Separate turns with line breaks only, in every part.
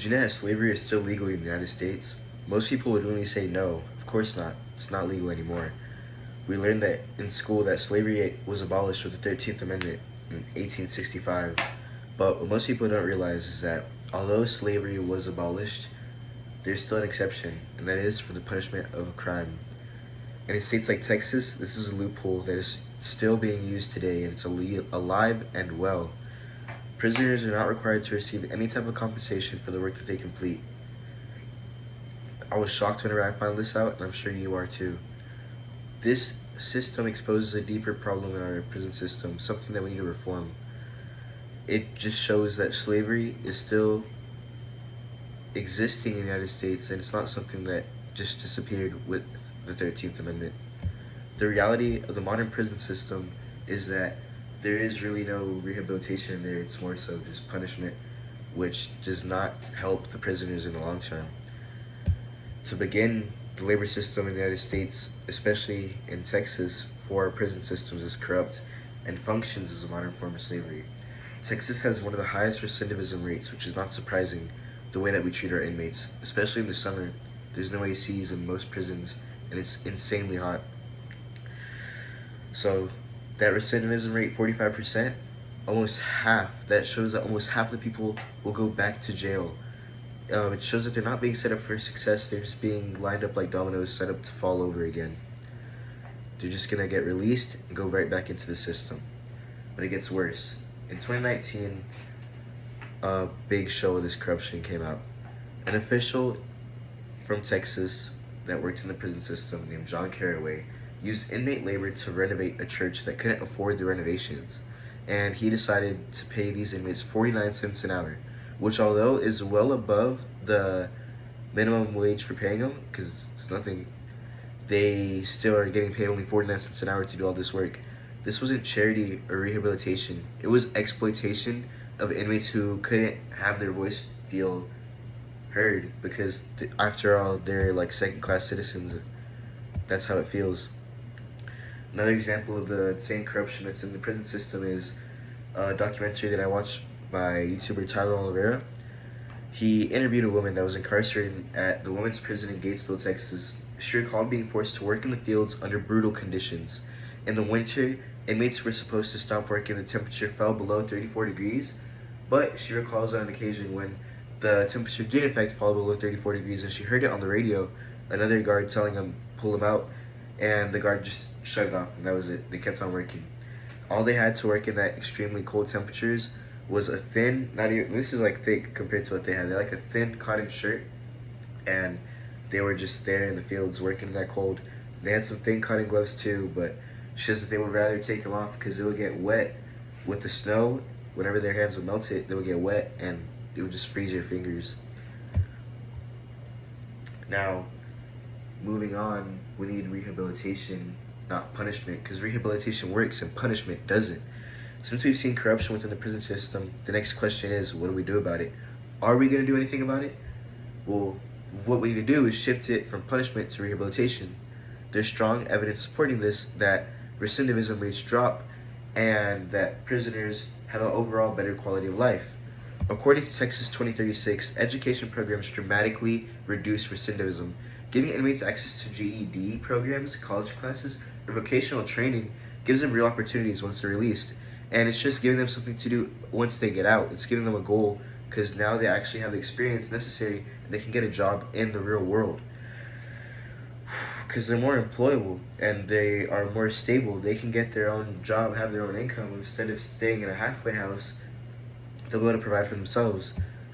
Did you know that slavery is still legal in the United States? Most people would only say no, of course not. It's not legal anymore. We learned that in school that slavery was abolished with the 13th Amendment in 1865. But what most people don't realize is that although slavery was abolished, there's still an exception, and that is for the punishment of a crime. And in states like Texas, this is a loophole that is still being used today, and it's alive and well. Prisoners are not required to receive any type of compensation for the work that they complete. I was shocked whenever I found this out, and I'm sure you are too. This system exposes a deeper problem in our prison system, something that we need to reform. It just shows that slavery is still existing in the United States, and it's not something that just disappeared with the 13th Amendment. The reality of the modern prison system is that there is really no rehabilitation in there. It's more so just punishment, which does not help the prisoners in the long term. To begin, the labor system in the United States, especially in Texas, for our prison systems is corrupt and functions as a modern form of slavery. Texas has one of the highest recidivism rates, which is not surprising the way that we treat our inmates, especially in the summer. There's no ACs in most prisons, and it's insanely hot. So that recidivism rate, 45%, almost half, that shows that almost half the people will go back to jail. It shows that they're not being set up for success, they're just being lined up like dominoes, set up to fall over again. They're just gonna get released and go right back into the system. But it gets worse. In 2019, a big show of this corruption came out. An official from Texas that worked in the prison system named John Carraway used inmate labor to renovate a church that couldn't afford the renovations. And he decided to pay these inmates 49 cents an hour, which although is well above the minimum wage for paying them, because it's nothing, they still are getting paid only 49 cents an hour to do all this work. This wasn't charity or rehabilitation. It was exploitation of inmates who couldn't have their voice feel heard because after all, they're like second-class citizens. That's how it feels. Another example of the insane corruption that's in the prison system is a documentary that I watched by YouTuber Tyler Oliveira. He interviewed a woman that was incarcerated at the women's prison in Gatesville, Texas. She recalled being forced to work in the fields under brutal conditions. In the winter, inmates were supposed to stop working. The temperature fell below 34 degrees, but she recalls on an occasion when the temperature did in fact fall below 34 degrees, and she heard it on the radio, another guard telling him, pull him out, and the guard just shut it off, and that was it. They kept on working. All they had to work in that extremely cold temperatures was a thin, not even, this is like thick compared to what they had. They had like a thin cotton shirt, and they were just there in the fields working in that cold. They had some thin cotton gloves too, but she says that they would rather take them off because it would get wet with the snow. Whenever their hands would melt it, they would get wet and it would just freeze your fingers. Now, moving on, we need rehabilitation, not punishment, because rehabilitation works and punishment doesn't. Since we've seen corruption within the prison system, the next question is, what do we do about it? Are we going to do anything about it? Well, what we need to do is shift it from punishment to rehabilitation. There's strong evidence supporting this, that recidivism rates drop and that prisoners have an overall better quality of life. According to Texas 2036, education programs dramatically reduce recidivism. Giving inmates access to GED programs, college classes, or vocational training gives them real opportunities once they're released. And it's just giving them something to do once they get out. It's giving them a goal because now they actually have the experience necessary and they can get a job in the real world. Because they're more employable and they are more stable. They can get their own job, have their own income. Instead of staying in a halfway house, they'll be able to provide for themselves.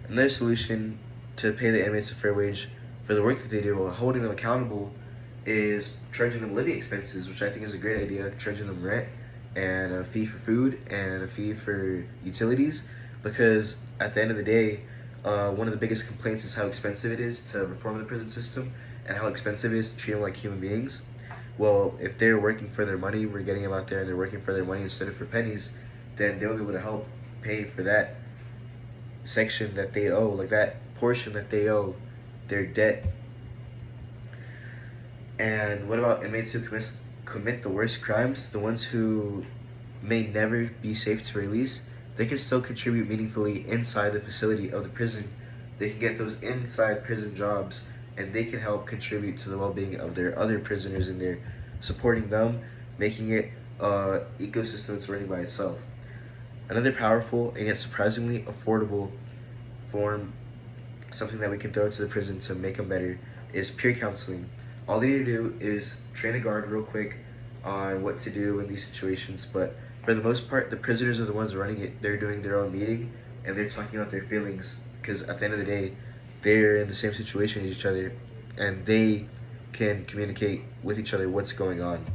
Another solution to pay the inmates a fair wage for the work that they do while holding them accountable is charging them living expenses, which I think is a great idea, charging them rent and a fee for food and a fee for utilities, because at the end of the day, one of the biggest complaints is how expensive it is to reform the prison system and how expensive it is to treat them like human beings. Well, if they're working for their money, we're getting them out there and they're working for their money instead of for pennies, then they'll be able to help pay for that section that they owe, like that portion that they owe, their debt. And what about inmates who commit the worst crimes, the ones who may never be safe to release? They can still contribute meaningfully inside the facility of the prison they can get those inside prison jobs, and they can help contribute to the well-being of their other prisoners in there, supporting them, making it a ecosystem that's running by itself. Another powerful and yet surprisingly affordable form, something that we can throw into the prison to make them better, is peer counseling. All they need to do is train a guard real quick on what to do in these situations, but for the most part, the prisoners are the ones running it. They're doing their own meeting and they're talking about their feelings, because at the end of the day, they're in the same situation as each other and they can communicate with each other what's going on.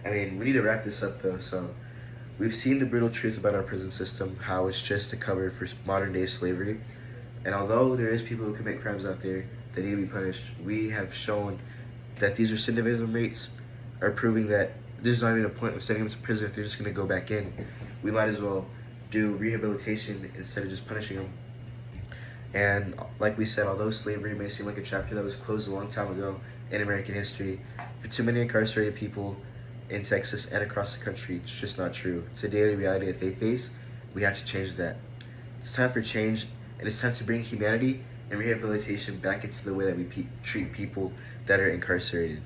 I mean, we need to wrap this up though. So, we've seen the brutal truth about our prison system, how it's just a cover for modern day slavery. And although there is people who commit crimes out there that need to be punished, we have shown that these recidivism rates are proving that there's not even a point of sending them to prison if they're just going to go back in. We might as well do rehabilitation instead of just punishing them. And like we said, although slavery may seem like a chapter that was closed a long time ago in American history, for too many incarcerated people in Texas and across the country, it's just not true. It's a daily reality that they face. We have to change that. It's time for change, and it's time to bring humanity and rehabilitation back into the way that we treat people that are incarcerated.